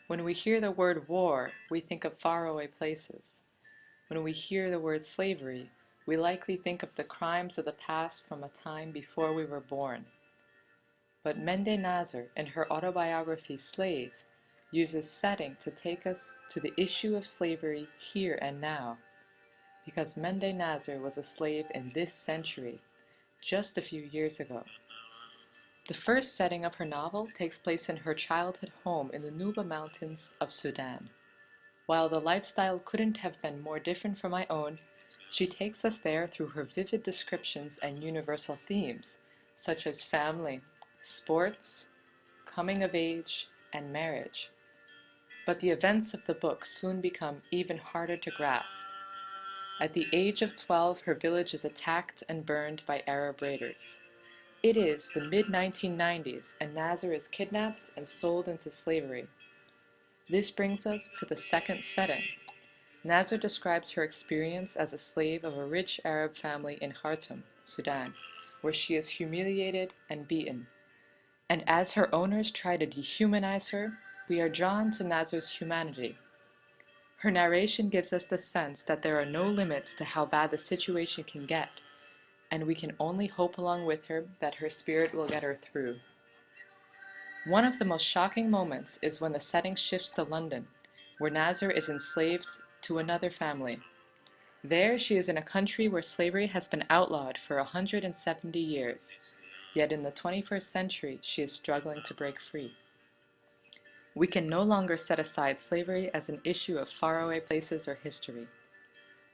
When we hear the word war, we think of faraway places. When we hear the word slavery, we likely think of the crimes of the past from a time before we were born. But Mende Nazer, in her autobiography Slave, uses setting to take us to the issue of slavery here and now, because Mende Nazer was a slave in this century, just a few years ago. The first setting of her novel takes place in her childhood home in the Nuba Mountains of Sudan. While the lifestyle couldn't have been more different from my own, she takes us there through her vivid descriptions and universal themes, such as family, sports, coming of age, and marriage. But the events of the book soon become even harder to grasp. At the age of 12, her village is attacked and burned by Arab raiders. It is the mid-1990s, and Nazer is kidnapped and sold into slavery. This brings us to the second setting. Nazer describes her experience as a slave of a rich Arab family in Khartoum, Sudan, where she is humiliated and beaten. And as her owners try to dehumanize her, we are drawn to Nazer's humanity. Her narration gives us the sense that there are no limits to how bad the situation can get, and we can only hope along with her that her spirit will get her through. One of the most shocking moments is when the setting shifts to London, where Nazer is enslaved to another family. There she is in a country where slavery has been outlawed for 170 years, yet in the 21st century she is struggling to break free. We can no longer set aside slavery as an issue of faraway places or history.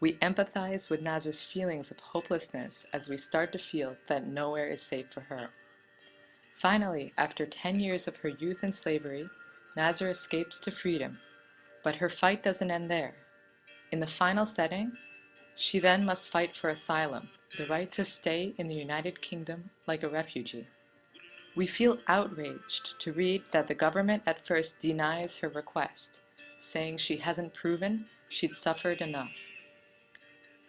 We empathize with Nazer's feelings of hopelessness as we start to feel that nowhere is safe for her. Finally, after 10 years of her youth in slavery, Nazer escapes to freedom, but her fight doesn't end there. In the final setting, she then must fight for asylum, the right to stay in the United Kingdom like a refugee. We feel outraged to read that the government at first denies her request, saying she hasn't proven she'd suffered enough.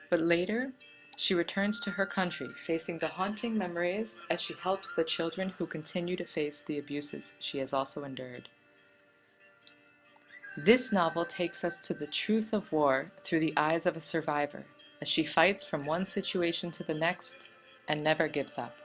But later, she returns to her country, facing the haunting memories as she helps the children who continue to face the abuses she has also endured. This novel takes us to the truth of war through the eyes of a survivor, as she fights from one situation to the next and never gives up.